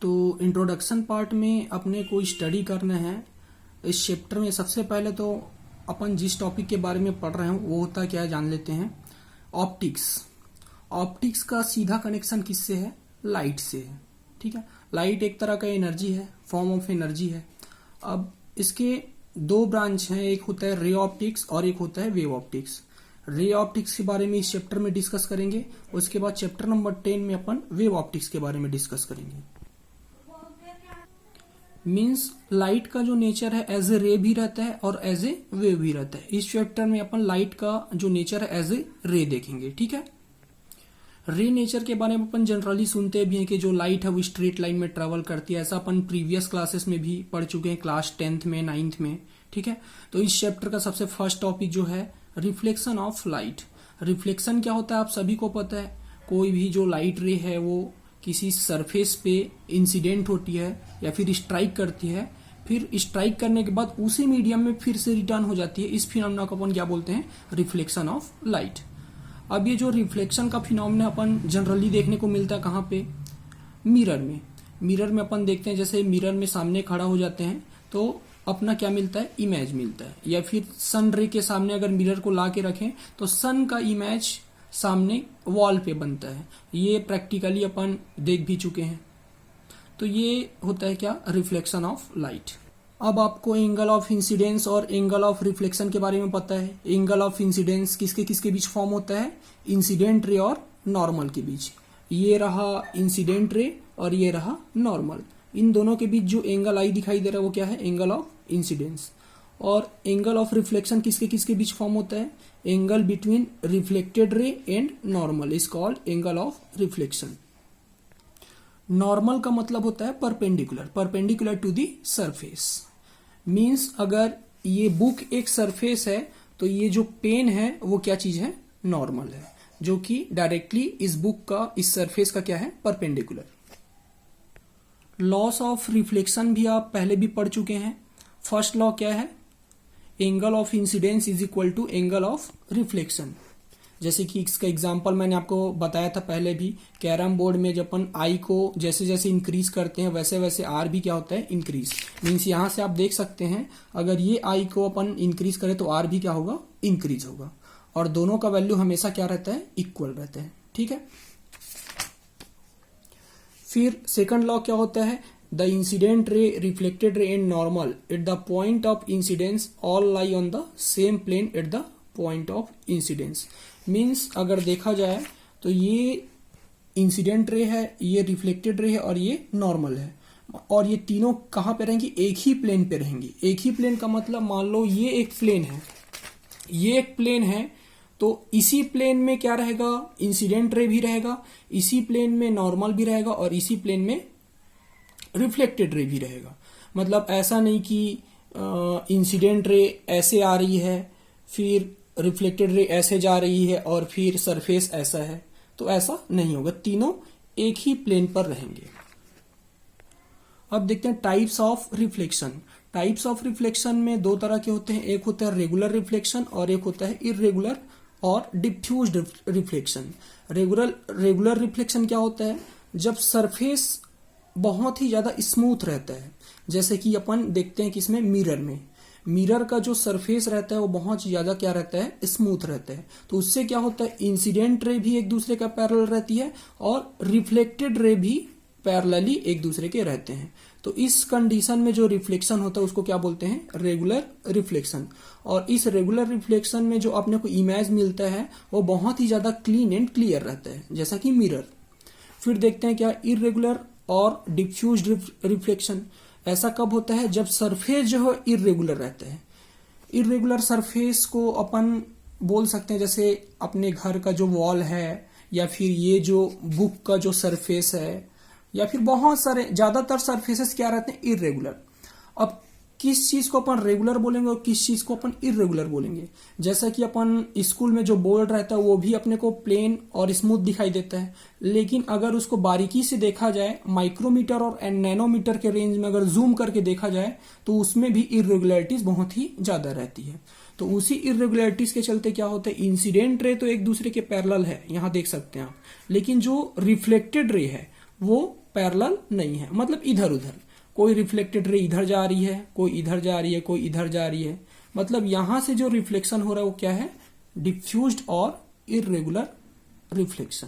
तो introduction part में अपने को स्टडी करना है। इस चैप्टर में सबसे पहले तो अपन जिस टॉपिक के बारे में पढ़ रहे हैं वो होता क्या है जान लेते हैं। ऑप्टिक्स। ऑप्टिक्स का सीधा कनेक्शन किससे है? लाइट से है। ठीक है, लाइट एक तरह का एनर्जी है, फॉर्म ऑफ एनर्जी है। अब इसके दो ब्रांच हैं, एक होता है रे ऑप्टिक्स और एक होता है वेव ऑप्टिक्स। रे ऑप्टिक्स के बारे में इस चैप्टर में डिस्कस करेंगे, उसके बाद चैप्टर नंबर 10 में अपन वेव ऑप्टिक्स के बारे में डिस्कस करेंगे। मीन्स लाइट का जो नेचर है एज ए रे भी रहता है और एज ए वेव भी रहता है। इस चैप्टर में अपन लाइट का जो नेचर है एज ए रे देखेंगे। ठीक है, रे नेचर के बारे में अपन जनरली सुनते भी हैं कि जो लाइट है वो स्ट्रेट लाइन में ट्रेवल करती है। ऐसा अपन प्रीवियस क्लासेस में भी पढ़ चुके हैं, क्लास 10th में, 9th में। ठीक है, तो इस चैप्टर का सबसे फर्स्ट टॉपिक जो है रिफ्लेक्शन ऑफ लाइट। रिफ्लेक्शन क्या होता है आप सभी को पता है। कोई भी जो लाइट रे है वो किसी सरफेस पे इंसिडेंट होती है या फिर स्ट्राइक करती है, फिर स्ट्राइक करने के बाद उसी मीडियम में फिर से रिटर्न हो जाती है। इस फिनोमेना को अपन क्या बोलते हैं? Reflection of light. अब ये जो रिफ्लेक्शन का फिनोमेना अपन जनरली देखने को मिलता है कहाँ पे? मिरर में। मिरर में अपन देखते हैं, जैसे मिरर में सामने खड़ा हो जाते हैं तो अपना क्या मिलता है? इमेज मिलता है। या फिर सन रे के सामने अगर मिरर को ला के रखें तो सन का इमेज सामने वॉल पे बनता है। ये प्रैक्टिकली अपन देख भी चुके हैं। तो ये होता है क्या? Reflection of light. अब आपको एंगल ऑफ इंसिडेंस और एंगल ऑफ रिफ्लेक्शन के बारे में पता है। एंगल ऑफ इंसिडेंस किसके किसके बीच फॉर्म होता है? इंसिडेंट रे और नॉर्मल के बीच। ये रहा इंसिडेंट रे और ये रहा नॉर्मल। इन दोनों के बीच जो एंगल आई दिखाई दे रहा है वो क्या है? Angle of incidence. और एंगल ऑफ रिफ्लेक्शन किसके किसके बीच फॉर्म होता है? Angle between reflected ray and normal is called angle of reflection. Normal का मतलब होता है perpendicular, perpendicular to the surface. Means अगर ये बुक एक सरफेस है तो ये जो पेन है वो क्या चीज है? नॉर्मल है, जो कि डायरेक्टली इस बुक का, इस सरफेस का क्या है? परपेंडिकुलर। लॉस ऑफ रिफ्लेक्शन भी आप पहले भी पढ़ चुके हैं। फर्स्ट लॉ क्या है? Angle of incidence is equal to angle of reflection. जैसे कि इसका एग्जांपल मैंने आपको बताया था पहले भी। कैरम बोर्ड में जब अपन आई को जैसे जैसे इंक्रीज करते हैं वैसे वैसे आर भी क्या होता है? इंक्रीज। मीन्स यहां से आप देख सकते हैं अगर ये आई को अपन इंक्रीज करें तो आर भी क्या होगा? इंक्रीज होगा। और दोनों का वैल्यू हमेशा क्या रहता है? इक्वल रहता है। ठीक है, फिर सेकंड लॉ क्या होता है? The incident ray, reflected ray and normal at the point of incidence all lie on the same plane at the point of incidence. Means अगर देखा जाए तो ये इंसिडेंट रे है, ये रिफ्लेक्टेड रे है और ये नॉर्मल है। और ये तीनों कहां पे रहेंगी? एक ही प्लेन पे रहेंगी। एक ही प्लेन का मतलब मान लो ये एक प्लेन है, ये एक प्लेन है, तो इसी प्लेन में क्या रहेगा? इंसिडेंट रे भी रहेगा, इसी प्लेन में नॉर्मल भी रहेगा और इसी प्लेन में रिफ्लेक्टेड रे भी रहेगा। मतलब ऐसा नहीं कि इंसिडेंट रे ऐसे आ रही है फिर रिफ्लेक्टेड रे ऐसे जा रही है और फिर सरफेस ऐसा है, तो ऐसा नहीं होगा। तीनों एक ही प्लेन पर रहेंगे। अब देखते हैं types of reflection. Types of reflection में दो तरह के होते हैं, एक होता है रेगुलर रिफ्लेक्शन और एक होता है इरेगुलर और डिफ्यूज्ड रिफ्लेक्शन। रेगुलर रिफ्लेक्शन क्या होता है? जब सरफेस बहुत ही ज्यादा स्मूथ रहता है, जैसे कि अपन देखते हैं कि इसमें मिरर में, मिरर का जो सरफेस रहता है वो बहुत ज्यादा क्या रहता है? स्मूथ रहता है। तो उससे क्या होता है? इंसिडेंट रे भी एक दूसरे का पैरेलल रहती है और रिफ्लेक्टेड रे भी पैरेलली एक दूसरे के रहते हैं। तो इस कंडीशन में जो रिफ्लेक्शन होता है उसको क्या बोलते हैं? Regular reflection. और इस रेगुलर रिफ्लेक्शन में जो अपने को इमेज मिलता है वो बहुत ही ज्यादा क्लीन एंड क्लियर रहता है, जैसा कि मिरर। फिर देखते हैं क्या इरेगुलर और डिफ्यूज्ड रिफ्लेक्शन। ऐसा कब होता है? जब सरफेस जो है इरेगुलर रहता है। इरेगुलर सरफेस को अपन बोल सकते हैं जैसे अपने घर का जो वॉल है या फिर ये जो बुक का जो सरफेस है या फिर बहुत सारे, ज्यादातर सरफेसेस क्या रहते हैं? इरेगुलर। अब किस चीज को अपन रेगुलर बोलेंगे और किस चीज को अपन इरेगुलर बोलेंगे? जैसा कि अपन स्कूल में जो बोर्ड रहता है वो भी अपने को प्लेन और स्मूथ दिखाई देता है, लेकिन अगर उसको बारीकी से देखा जाए, माइक्रोमीटर और नैनोमीटर के रेंज में अगर जूम करके देखा जाए तो उसमें भी इरेगुलरिटीज बहुत ही ज्यादा रहती है। तो उसी इरेगुलरिटीज के चलते क्या होता है? इंसिडेंट रे तो एक दूसरे के पैरेलल है, यहां देख सकते हैं आप, लेकिन जो रिफ्लेक्टेड रे है वो पैरेलल नहीं है, मतलब इधर उधर, कोई रिफ्लेक्टेड रे इधर जा रही है, कोई इधर जा रही है, कोई इधर जा रही है, मतलब यहां से जो रिफ्लेक्शन हो रहा है वो क्या है, डिफ्यूज्ड और इररेगुलर रिफ्लेक्शन।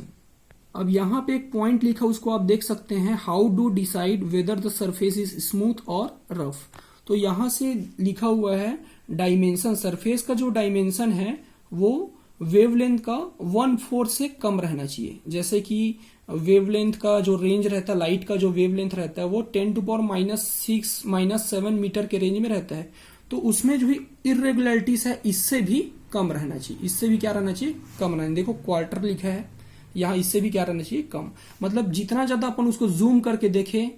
अब यहाँ पे एक पॉइंट लिखा उसको आप देख सकते हैं, how do decide whether the surface is smooth और रफ। तो यहां से लिखा हुआ है डायमेंशन, सरफेस का जो डायमेंशन है वो वेवलेंथ का 1/4 से कम रहना चाहिए। जैसे कि वेवलेंथ का जो रेंज रहता है, लाइट का जो वेवलेंथ रहता है वो 10⁻⁻6 -7 मीटर के रेंज में रहता है। तो उसमें जो इरेगुलरिटीज है इससे भी कम रहना चाहिए, इससे भी क्या रहना चाहिए, कम रहना। देखो क्वार्टर लिखा है यहाँ, इससे भी क्या रहना चाहिए, कम। मतलब जितना ज्यादा अपन उसको जूम करके देखें,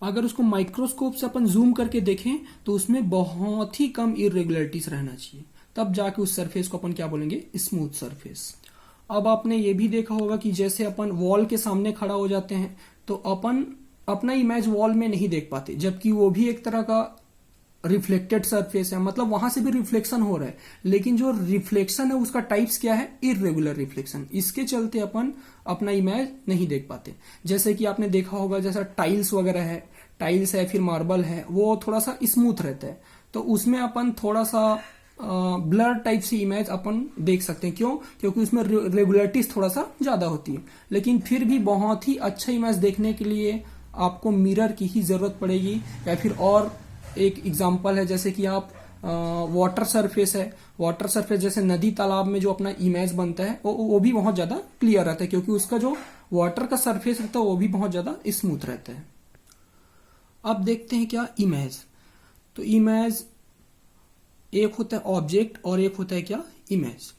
अगर उसको माइक्रोस्कोप से अपन जूम करके देखें तो उसमें बहुत ही कम इरेगुलरिटीज रहना चाहिए, तब जाके उस सरफेस को अपन क्या बोलेंगे, स्मूथ सरफेस। अब आपने ये भी देखा होगा कि जैसे अपन वॉल के सामने खड़ा हो जाते हैं तो अपन अपना इमेज वॉल में नहीं देख पाते, जबकि वो भी एक तरह का रिफ्लेक्टेड सरफेस है, मतलब वहां से भी रिफ्लेक्शन हो रहा है, लेकिन जो रिफ्लेक्शन है उसका टाइप्स क्या है, इररेगुलर रिफ्लेक्शन। इसके चलते अपन अपना इमेज नहीं देख पाते। जैसे कि आपने देखा होगा, जैसा टाइल्स वगैरह है, टाइल्स है, फिर मार्बल है, वो थोड़ा सा स्मूथ रहता है, तो उसमें अपन थोड़ा सा ब्लर टाइप से इमेज अपन देख सकते हैं। क्यों? क्योंकि उसमें रेगुलरिटीज थोड़ा सा ज्यादा होती है। लेकिन फिर भी बहुत ही अच्छा इमेज देखने के लिए आपको मिरर की ही जरूरत पड़ेगी, या फिर और एक एग्जांपल है, जैसे कि आप वाटर सरफेस है, वाटर सरफेस जैसे नदी तालाब में जो अपना इमेज बनता है वो भी बहुत ज्यादा क्लियर रहता है, क्योंकि उसका जो वाटर का सरफेस रहता है वो भी बहुत ज्यादा स्मूथ रहता है। अब देखते हैं क्या, इमेज। तो इमेज एक होता है ऑब्जेक्ट और एक होता है क्या, इमेज।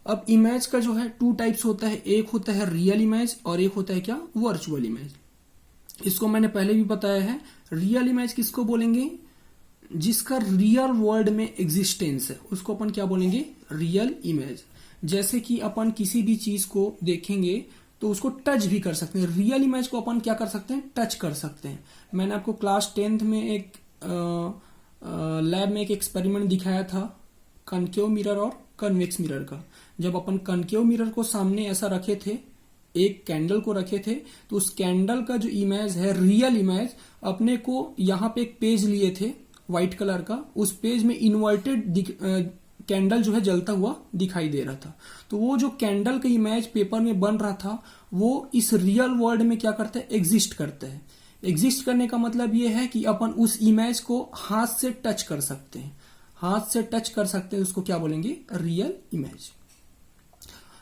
अब इमेज का जो है 2 टाइप्स होता है, एक होता है रियल इमेज और एक होता है क्या, वर्चुअल इमेज। इसको मैंने पहले भी बताया है। रियल इमेज किसको बोलेंगे, जिसका रियल वर्ल्ड में एग्जिस्टेंस है, उसको अपन क्या बोलेंगे, रियल इमेज। जैसे कि अपन किसी भी चीज को देखेंगे तो उसको टच भी कर सकते हैं। रियल इमेज को अपन क्या कर सकते हैं, टच कर सकते हैं। मैंने आपको क्लास 10th में एक लैब में एक एक्सपेरिमेंट दिखाया था कनकेव मिरर और कन्वेक्स मिरर का। जब अपन कनकेव मिरर को सामने ऐसा रखे थे, एक कैंडल को रखे थे, तो उस कैंडल का जो इमेज है, रियल इमेज, अपने को यहाँ पे एक पेज लिए थे व्हाइट कलर का, उस पेज में इन्वर्टेड कैंडल जो है जलता हुआ दिखाई दे रहा था। तो वो जो कैंडल का इमेज पेपर में बन रहा था वो इस रियल वर्ल्ड में क्या करता है, एग्जिस्ट करता है। एग्जिस्ट करने का मतलब ये है कि अपन उस इमेज को हाथ से टच कर सकते हैं, हाथ से टच कर सकते हैं, उसको क्या बोलेंगे, रियल इमेज।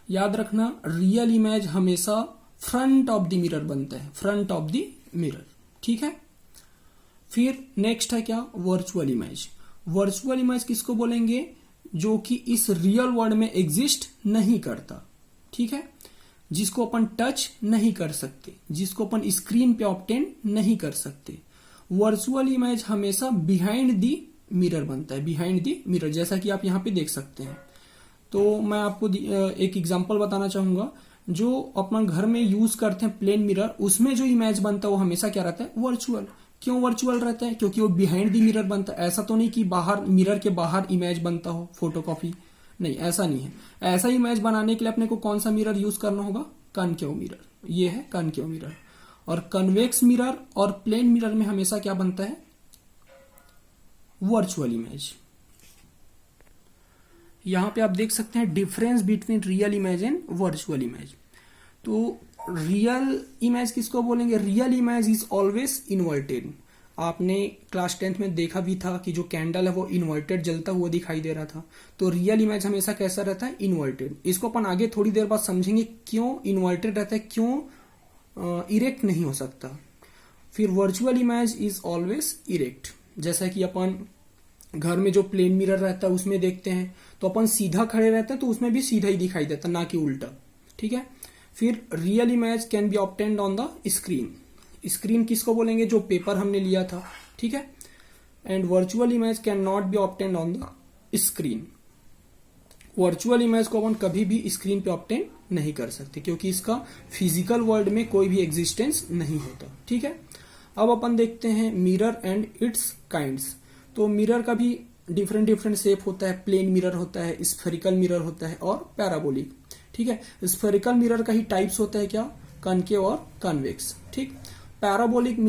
याद रखना, रियल इमेज हमेशा फ्रंट ऑफ द मिरर बनता है, फ्रंट ऑफ द मिरर, ठीक है। फिर नेक्स्ट है क्या, वर्चुअल इमेज। वर्चुअल इमेज किसको बोलेंगे, जो कि इस रियल वर्ल्ड में एग्जिस्ट नहीं करता, ठीक है, जिसको अपन टच नहीं कर सकते, जिसको अपन स्क्रीन पे ऑब्टेन नहीं कर सकते। वर्चुअल इमेज हमेशा बिहाइंड दी मिरर बनता है, बिहाइंड दी मिरर, जैसा कि आप यहाँ पे देख सकते हैं। तो मैं आपको एक एग्जांपल बताना चाहूंगा। जो अपन घर में यूज करते हैं प्लेन मिरर, उसमें जो इमेज बनता है वो हमेशा क्या रहता है, वर्चुअल। क्यों वर्चुअल रहता है, क्योंकि वो बिहाइंड दी मिरर बनता है। ऐसा तो नहीं कि बाहर मिरर के बाहर इमेज बनता हो, फोटोकॉपी, नहीं, ऐसा नहीं है। ऐसा इमेज बनाने के लिए अपने को कौन सा मिरर यूज करना होगा, कनकेव मिरर। ये है कनकेव मिरर। और कन्वेक्स मिरर और प्लेन मिरर में हमेशा क्या बनता है, वर्चुअल इमेज। यहां पे आप देख सकते हैं difference between real image and virtual image. तो रियल इमेज किसको बोलेंगे, real image is always inverted. आपने क्लास 10th में देखा भी था कि जो कैंडल है वो इन्वर्टेड जलता हुआ दिखाई दे रहा था। तो रियल इमेज हमेशा कैसा रहता है, इन्वर्टेड। इसको अपन आगे थोड़ी देर बाद समझेंगे क्यों इन्वर्टेड रहता है, क्यों इरेक्ट नहीं हो सकता। फिर virtual image is always erect. जैसा कि अपन घर में जो प्लेन मिरर रहता है उसमें देखते हैं तो अपन सीधा खड़े रहते हैं तो उसमें भी सीधा ही दिखाई देता, ना कि उल्टा, ठीक है। फिर real image can be obtained on the screen. Screen किसको बोलेंगे, जो पेपर हमने लिया था, ठीक है। And virtual image can not be obtained on the screen. Virtual image को अपन कभी भी स्क्रीन पे ऑब्टेन नहीं कर सकते, क्योंकि इसका फिजिकल वर्ल्ड में कोई भी एग्जिस्टेंस नहीं होता, ठीक है। अब अपन देखते हैं मिरर एंड इट्स काइंड्स। तो मिरर का भी डिफरेंट शेप होता है। प्लेन मिरर होता है, स्फेरिकल मिरर होता है और पैराबोलिक। ठीक है। स्फेरिकल मिरर का ही टाइप्स होते हैं क्या, कनकेव और कन्वेक्स। ठीक। पैराबोलिक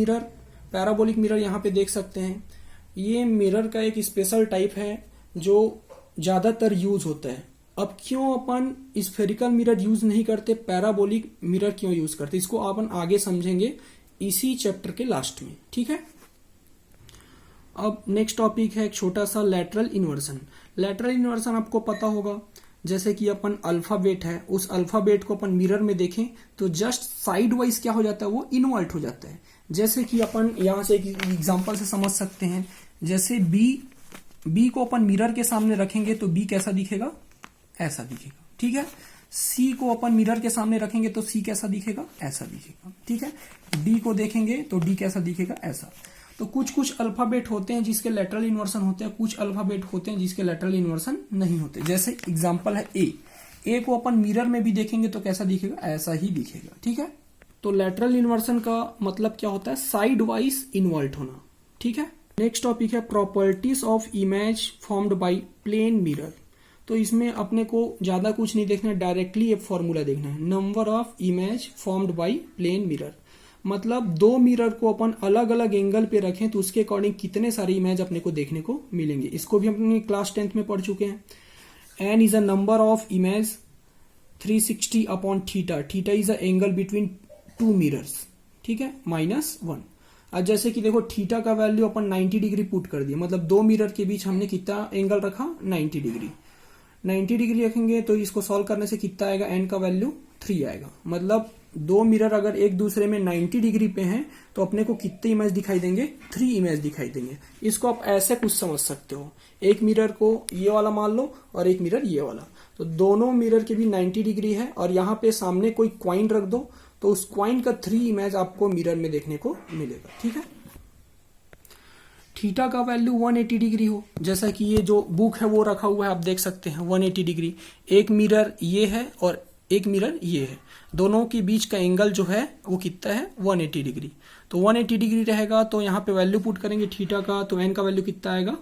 मिरर यहाँ पे देख सकते हैं, ये मिरर का एक स्पेशल टाइप है जो ज्यादातर यूज होता है। अब क्यों अपन स्फेरिकल मिरर यूज नहीं करते, पैराबोलिक मिरर क्यों यूज करते, इसको अपन आगे समझेंगे इसी चैप्टर के लास्ट में। ठीक है। अब नेक्स्ट टॉपिक है एक छोटा सा लैटरल इन्वर्सन। लैटरल इन्वर्सन आपको पता होगा, जैसे कि अपन अल्फाबेट है, उस अल्फाबेट को अपन मिरर में देखें तो जस्ट साइड वाइज क्या हो जाता है, वो इन्वर्ट हो जाता है। जैसे कि अपन यहां से एक एग्जांपल से समझ सकते हैं, जैसे बी को अपन मिरर के सामने रखेंगे तो बी कैसा दिखेगा, ऐसा दिखेगा। ठीक है। सी को अपन मिरर के सामने रखेंगे तो सी कैसा दिखेगा, ऐसा दिखेगा। ठीक है। डी को देखेंगे तो डी कैसा दिखेगा, ऐसा। तो कुछ अल्फाबेट होते हैं जिसके लैटरल इन्वर्सन होते हैं, कुछ अल्फाबेट होते हैं जिसके लैटरल इन्वर्सन नहीं होते। जैसे एग्जांपल है ए को अपन मिरर में भी देखेंगे तो कैसा दिखेगा, ऐसा ही दिखेगा। ठीक है। तो लैटरल इन्वर्सन का मतलब क्या होता है, साइड वाइज इन्वर्ट होना। ठीक है। नेक्स्ट टॉपिक है properties of image formed by plane mirror. तो इसमें अपने को ज्यादा कुछ नहीं देखना है, डायरेक्टली एक फॉर्मूला देखना है, number of image formed by plane mirror. मतलब दो मिरर को अपन अलग अलग एंगल पे रखें तो उसके अकॉर्डिंग कितने सारे इमेज अपने को देखने को मिलेंगे। इसको भी अपने क्लास 10th में पढ़ चुके हैं। N is a number of image 360 upon theta, theta is a angle between two mirrors. ठीक है, -1। अब जैसे कि देखो थीटा का वैल्यू अपन 90 डिग्री पुट कर दिया, मतलब दो मिरर के बीच हमने कितना एंगल रखा, 90 डिग्री। 90 डिग्री रखेंगे तो इसको सॉल्व करने से कितना आएगा, एन का वैल्यू 3 आएगा। मतलब दो मिरर अगर एक दूसरे में 90 डिग्री पे हैं तो अपने को कितने इमेज दिखाई देंगे, 3 इमेज दिखाई देंगे। इसको आप ऐसे कुछ समझ सकते हो, एक मिरर को ये वाला मान लो और एक मिरर ये वाला, तो दोनों मिरर के भी 90 डिग्री है और यहाँ पे सामने कोई क्वाइन रख दो तो उस क्वाइन का 3 इमेज आपको मिरर में देखने को मिलेगा। ठीक है। थीटा का वैल्यू 180 डिग्री हो, जैसा कि ये जो बुक है वो रखा हुआ है, आप देख सकते हैं 180 डिग्री। एक मिरर ये है और एक मिरर ये है, दोनों के बीच का एंगल जो है वो कितना है, 180 डिग्री। तो 180 डिग्री रहेगा तो यहाँ पे वैल्यू पुट करेंगे थीटा का, तो एन का वैल्यू कितना आएगा,